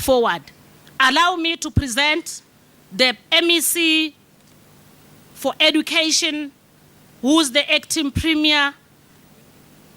forward. Allow me to present the MEC for Education, who's the acting Premier.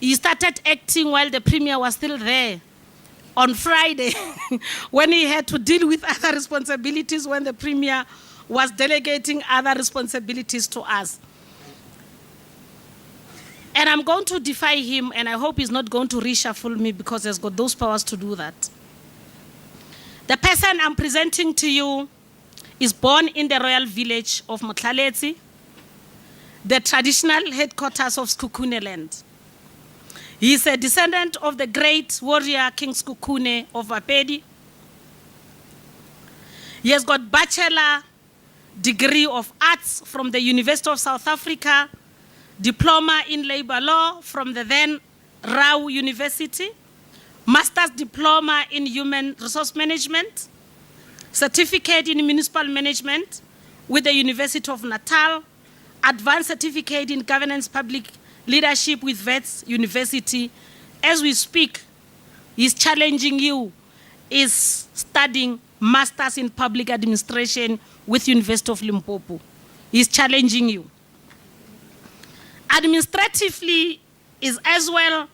He started acting while the Premier was still there on Friday when he had to deal with other responsibilities when the Premier was delegating other responsibilities to us. And I'm going to defy him, and I hope he's not going to reshuffle me because he's got those powers to do that. The person I'm presenting to you is born in the royal village of Motlaletsi, the traditional headquarters of Sekhukhune land. He is a descendant of the great warrior King Sekhukhune of Bapedi. He has got bachelor degree of arts from the University of South Africa, diploma in labor law from the then Rau University, master's diploma in human resource management, certificate in municipal management with the University of Natal, advanced certificate in governance public leadership with Wits University. As we speak, he's challenging you, is studying masters in public administration with University of Limpopo. He's challenging you. Administratively is as well,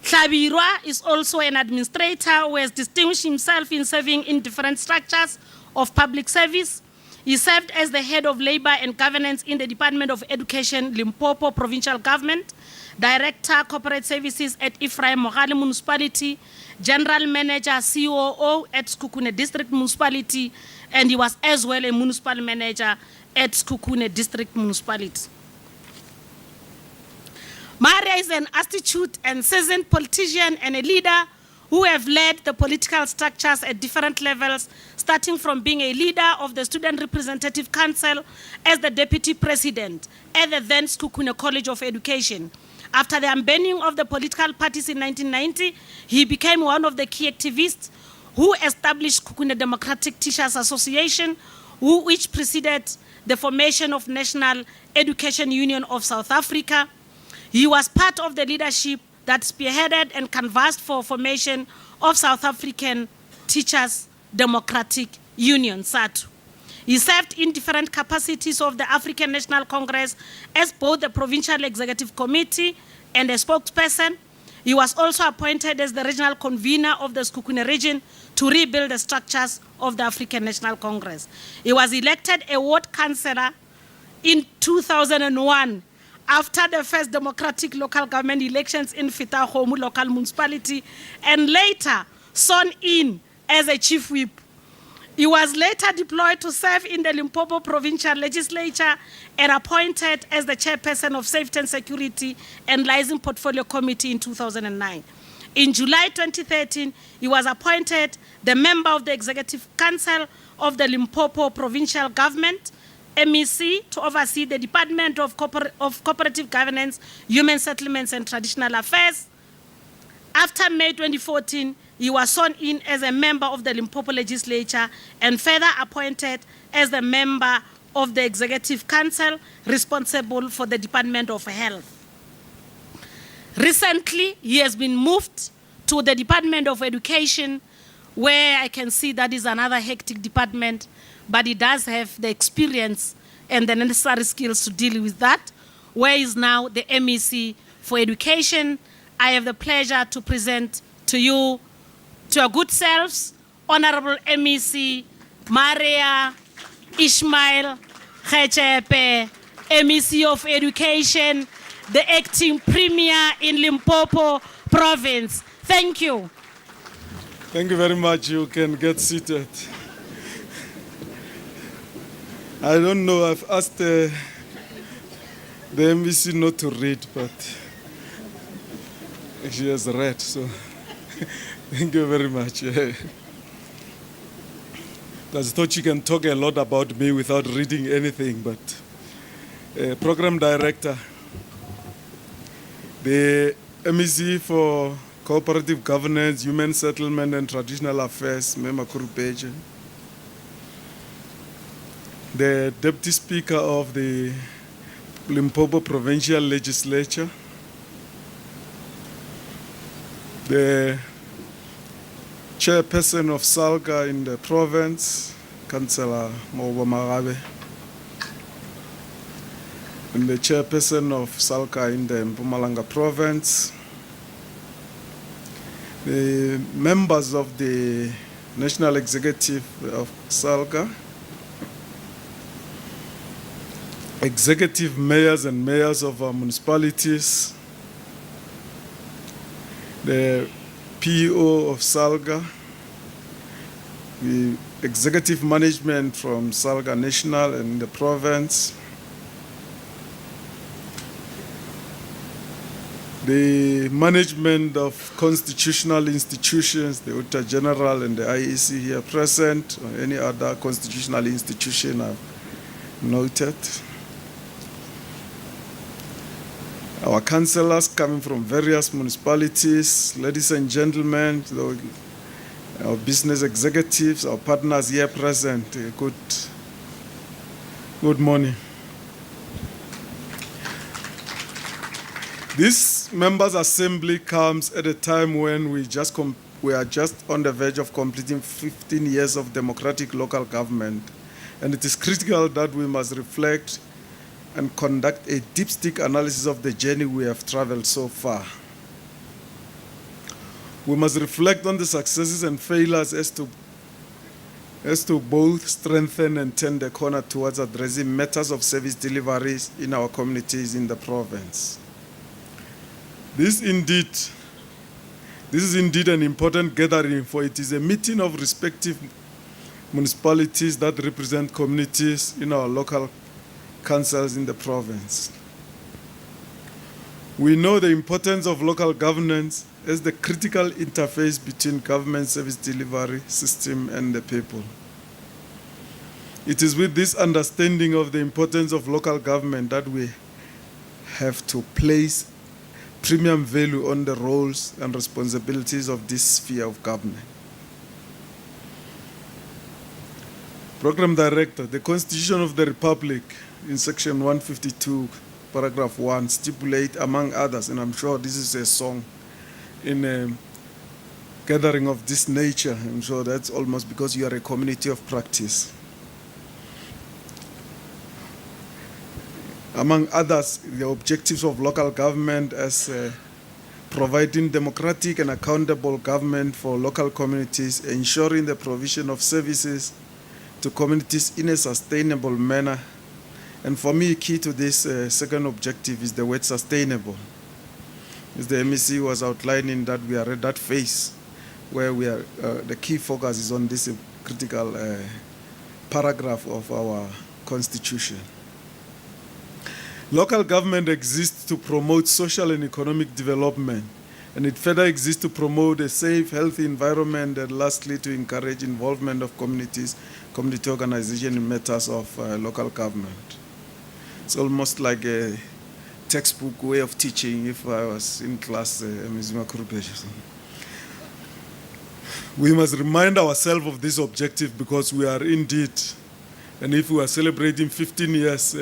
Tlhabirwa is also an administrator who has distinguished himself in serving in different structures of public service. He served as the head of labor and governance in the Department of Education, Limpopo Provincial Government, Director Corporate Services at Ephraim Mogale Municipality, General Manager, COO at Sekhukhune District Municipality, and he was as well a municipal manager at Sekhukhune District Municipality. Maria is an astute and seasoned politician and a leader who have led the political structures at different levels, starting from being a leader of the Student Representative Council as the Deputy President at the then Sekhukhune College of Education. After the unbanning of the political parties in 1990, he became one of the key activists who established Sekhukhune Democratic Teachers Association, which preceded the formation of National Education Union of South Africa. He was part of the leadership that spearheaded and canvassed for formation of South African Teachers Democratic Union, SATU. He served in different capacities of the African National Congress as both the Provincial Executive Committee and a spokesperson. He was also appointed as the regional convener of the Sekhukhune region to rebuild the structures of the African National Congress. He was elected a ward councillor in 2001 after the first democratic local government elections in Fitahomu local municipality, and later sworn in as a chief whip. He was later deployed to serve in the Limpopo Provincial Legislature and appointed as the chairperson of Safety and Security and Licensing Portfolio Committee in 2009. In July 2013, he was appointed the member of the Executive Council of the Limpopo Provincial Government, MEC, to oversee the Department of Cooperative Governance, Human Settlements and Traditional Affairs. After May 2014, he was sworn in as a member of the Limpopo Legislature and further appointed as the member of the Executive Council responsible for the Department of Health. Recently, he has been moved to the Department of Education, where I can see that is another hectic department, but he does have the experience and the necessary skills to deal with that, where he is now the MEC for Education. I have the pleasure to present to you, to your good selves, Honorable MEC Maria Ishmael Kgetjepe, MEC of Education, the Acting Premier in Limpopo Province. Thank you. Thank you very much. You can get seated. I don't know, I've asked the MEC not to read, but she has read, so thank you very much. I thought you can talk a lot about me without reading anything, but Program Director, the MEC for Cooperative Governance, Human Settlement and Traditional Affairs, Mema Kgepetje, the Deputy Speaker of the Limpopo Provincial Legislature, the chairperson of SALGA in the province, Councillor Mobo Magabe, and the chairperson of SALGA in the Mpumalanga province, the members of the National Executive of SALGA, executive mayors and mayors of our municipalities, the PO of SALGA, the executive management from SALGA National and the province, the management of constitutional institutions, the Auditor General and the IEC here present, or any other constitutional institution I've noted. Our councillors coming from various municipalities, ladies and gentlemen, our business executives, our partners here present, good morning. This Members' Assembly comes at a time when we are just on the verge of completing 15 years of democratic local government, and it is critical that we must reflect and conduct a dipstick analysis of the journey we have traveled so far. We must reflect on the successes and failures as to both strengthen and turn the corner towards addressing matters of service deliveries in our communities in the province. This is indeed an important gathering, for it is a meeting of respective municipalities that represent communities in our local councils in the province. We know the importance of local governance as the critical interface between government service delivery system and the people. It is with this understanding of the importance of local government that we have to place premium value on the roles and responsibilities of this sphere of government. Program Director, the Constitution of the Republic in Section 152, Paragraph 1, stipulate, among others, and I'm sure this is a song in a gathering of this nature, I'm sure that's almost because you are a community of practice. Among others, the objectives of local government as providing democratic and accountable government for local communities, ensuring the provision of services to communities in a sustainable manner. And for me, key to this second objective is the word sustainable. As the MEC was outlining, that we are at that phase where we are, the key focus is on this critical paragraph of our constitution. Local government exists to promote social and economic development, and it further exists to promote a safe, healthy environment, and lastly, to encourage involvement of communities, community organization in matters of local government. It's almost like a textbook way of teaching if I was in class, Ishmael Kgepetje. We must remind ourselves of this objective because we are indeed, and if we are celebrating 15 years,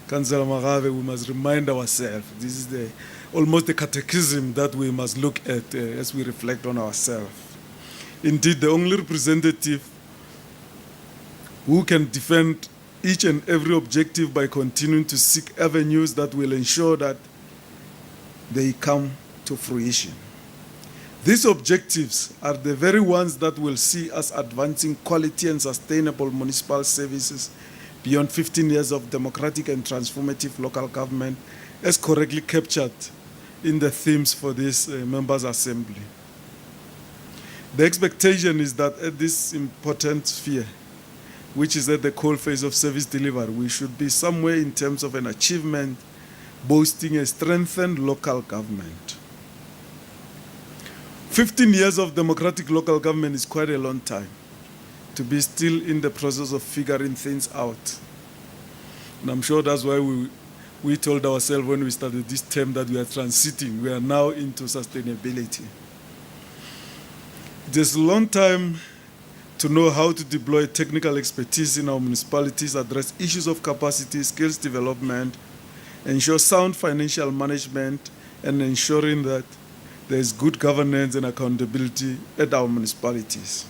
Councillor Magabe, we must remind ourselves. This is almost the catechism that we must look at as we reflect on ourselves. Indeed, the only representative who can defend each and every objective by continuing to seek avenues that will ensure that they come to fruition. These objectives are the very ones that will see us advancing quality and sustainable municipal services beyond 15 years of democratic and transformative local government, as correctly captured in the themes for this Members' Assembly. The expectation is that at this important sphere, which is at the coalface of service delivery, we should be somewhere in terms of an achievement boasting a strengthened local government. 15 years of democratic local government is quite a long time to be still in the process of figuring things out. And I'm sure that's why we told ourselves when we started this term that we are transiting. We are now into sustainability. It is a long time to know how to deploy technical expertise in our municipalities, address issues of capacity, skills development, ensure sound financial management, and ensuring that there is good governance and accountability at our municipalities.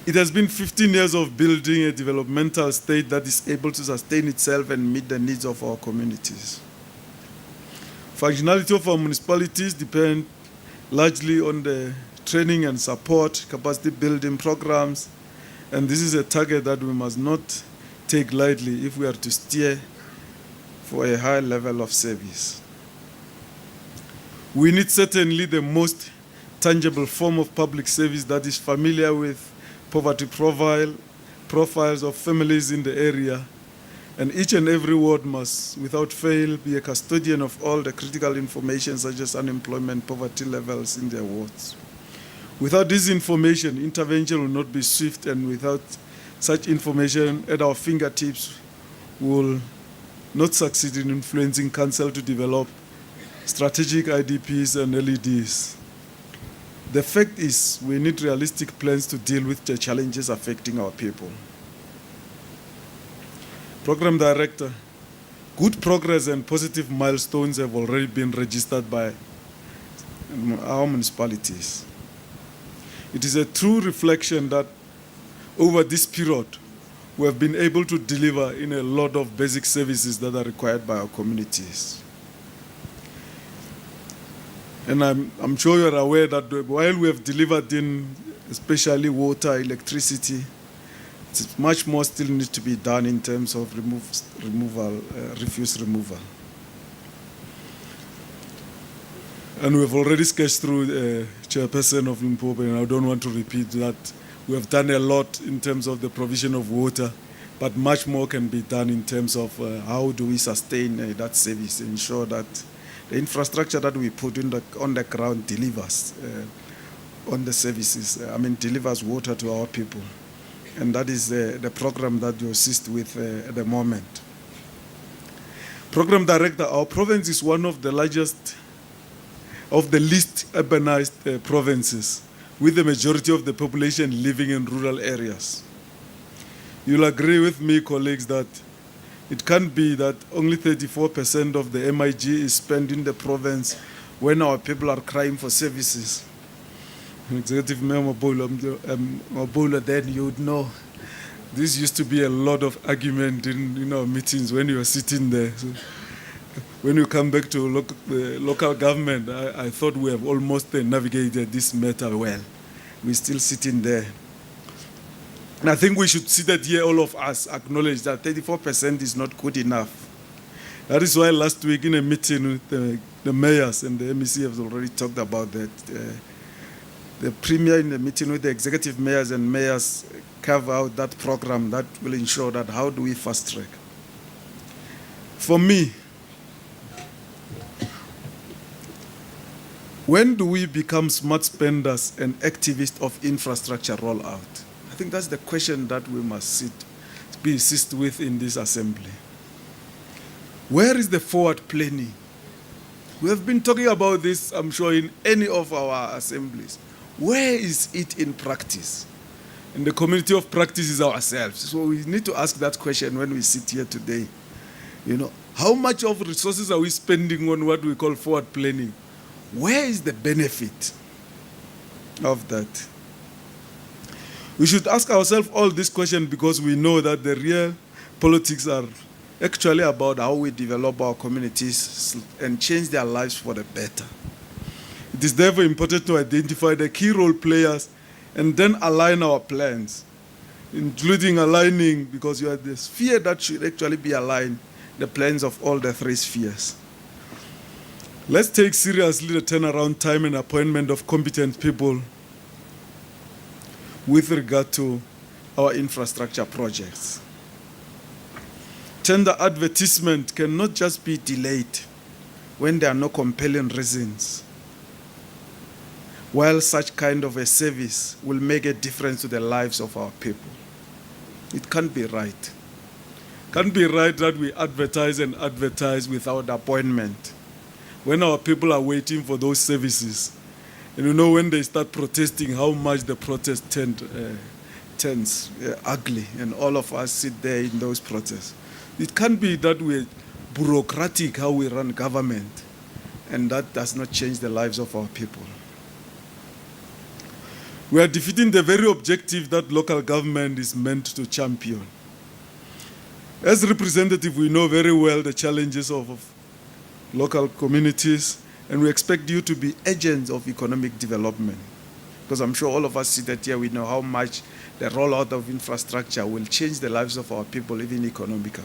It has been 15 years of building a developmental state that is able to sustain itself and meet the needs of our communities. Functionality of our municipalities depend largely on the training and support, capacity building programs, and this is a target that we must not take lightly if we are to steer for a high level of service. We need certainly the most tangible form of public service that is familiar with poverty profiles of families in the area, and each and every ward must, without fail, be a custodian of all the critical information such as unemployment, poverty levels in their wards. Without this information, intervention will not be swift, and without such information at our fingertips, we will not succeed in influencing council to develop strategic IDPs and LEDs. The fact is, we need realistic plans to deal with the challenges affecting our people. Program Director, good progress and positive milestones have already been registered by our municipalities. It is a true reflection that over this period, we have been able to deliver in a lot of basic services that are required by our communities. And I'm sure you're aware that while we have delivered in especially water, electricity, much more still needs to be done in terms of refuse removal. And we've already sketched through the chairperson of Limpopo, and I don't want to repeat that. We have done a lot in terms of the provision of water, but much more can be done in terms of how do we sustain that service, ensure that the infrastructure that we put on the ground delivers on the services, delivers water to our people. And that is the program that you assist with at the moment. Program Director, our province is one of the largest, of the least urbanized provinces, with the majority of the population living in rural areas. You'll agree with me, colleagues, that it can't be that only 34% of the MIG is spent in the province when our people are crying for services. Executive Mayor Mabola, then you would know this used to be a lot of argument in our meetings when you were sitting there. So when you come back to local government, I thought we have almost navigated this matter well. We're still sitting there. And I think we should sit that here, all of us acknowledge that 34% is not good enough. That is why last week in a meeting with the mayors, and the MEC has already talked about that, the Premier in the meeting with the executive mayors and mayors carve out that program that will ensure that how do we fast track. For me, when do we become smart spenders and activists of infrastructure rollout? I think that's the question that we must be assist with in this assembly. Where is the forward planning? We have been talking about this, I'm sure, in any of our assemblies. Where is it in practice? And the community of practice is ourselves. So we need to ask that question when we sit here today. How much of resources are we spending on what we call forward planning? Where is the benefit of that? We should ask ourselves all these questions because we know that the real politics are actually about how we develop our communities and change their lives for the better. It is therefore important to identify the key role players and then align our plans, including aligning, because you have the sphere that should actually be aligned, the plans of all the three spheres. Let's take seriously the turnaround time and appointment of competent people with regard to our infrastructure projects. Tender advertisement cannot just be delayed when there are no compelling reasons, while such kind of a service will make a difference to the lives of our people. It can't be right. It can't be right that we advertise and advertise without appointment when our people are waiting for those services. And when they start protesting, how much the protest turns ugly, and all of us sit there in those protests. It can't be that we're bureaucratic how we run government and that does not change the lives of our people. We are defeating the very objective that local government is meant to champion. As representative, we know very well the challenges of local communities, and we expect you to be agents of economic development. Because I'm sure all of us seated here, we know how much the rollout of infrastructure will change the lives of our people, even economically.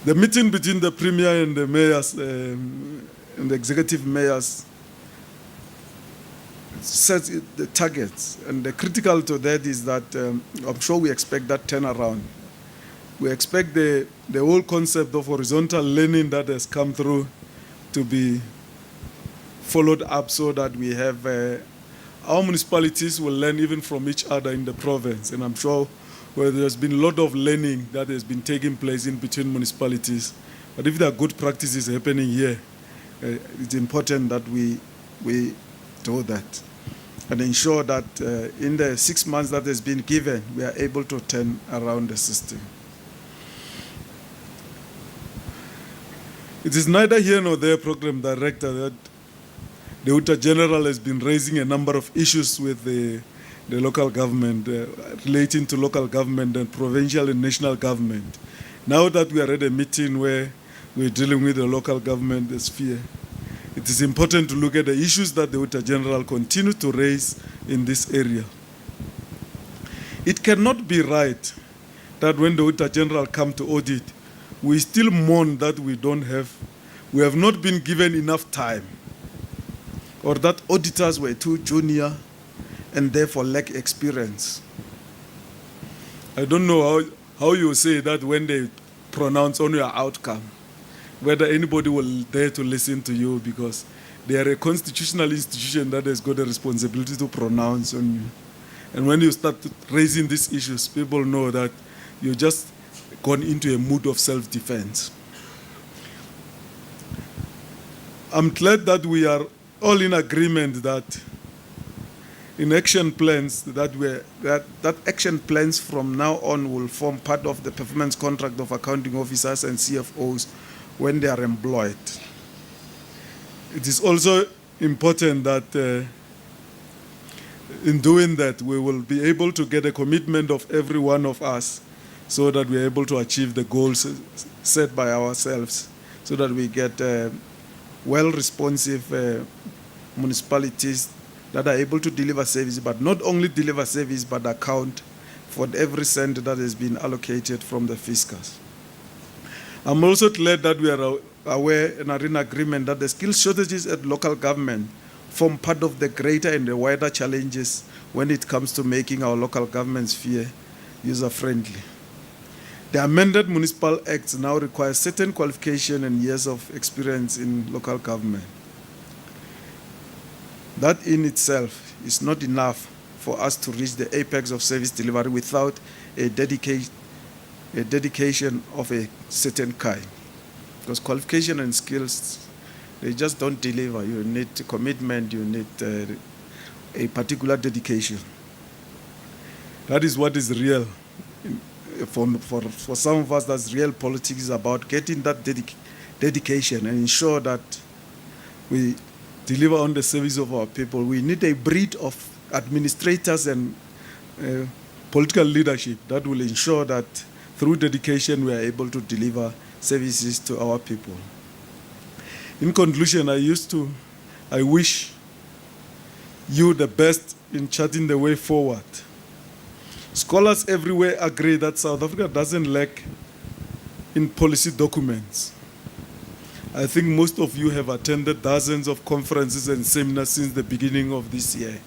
The meeting between the Premier and the mayors, and the executive mayors, sets the targets, and the critical to that is that I'm sure we expect that turnaround. We expect the whole concept of horizontal learning that has come through to be followed up so that we have our municipalities will learn even from each other in the province. And I'm sure there's been a lot of learning that has been taking place in between municipalities. But if there are good practices happening here, it's important that we do that and ensure that in the 6 months that has been given, we are able to turn around the system. It is neither here nor there, Program Director, that the Uta General has been raising a number of issues with the local government, relating to local government and provincial and national government. Now that we are at a meeting where we're dealing with the local government sphere, it is important to look at the issues that the Uta General continue to raise in this area. It cannot be right that when the Uta General come to audit, we still mourn that we have not been given enough time, or that auditors were too junior and therefore lack experience. I don't know how you say that when they pronounce on your outcome, whether anybody will dare to listen to you, because they are a constitutional institution that has got a responsibility to pronounce on you. And when you start raising these issues, people know that you just gone into a mood of self-defense. I'm glad that we are all in agreement that in action plans that action plans from now on will form part of the performance contract of accounting officers and CFOs when they are employed. It is also important that in doing that, we will be able to get a commitment of every one of us so that we are able to achieve the goals set by ourselves, so that we get well-responsive municipalities that are able to deliver service, but not only deliver service, but account for every cent that has been allocated from the fiscus. I'm also glad that we are aware and are in agreement that the skill shortages at local government form part of the greater and the wider challenges when it comes to making our local government sphere user-friendly. The amended municipal acts now require certain qualification and years of experience in local government. That in itself is not enough for us to reach the apex of service delivery without a dedication of a certain kind. Because qualification and skills, they just don't deliver. You need commitment, you need a particular dedication. That is what is real. For some of us, that's real politics, about getting that dedication and ensure that we deliver on the service of our people. We need a breed of administrators and political leadership that will ensure that through dedication we are able to deliver services to our people. In conclusion, I wish you the best in charting the way forward. Scholars everywhere agree that South Africa doesn't lack in policy documents. I think most of you have attended dozens of conferences and seminars since the beginning of this year.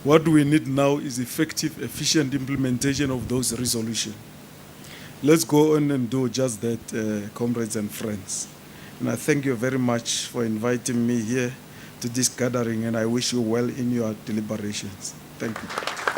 What we need now is effective, efficient implementation of those resolutions. Let's go on and do just that, comrades and friends. And I thank you very much for inviting me here to this gathering, and I wish you well in your deliberations. Thank you.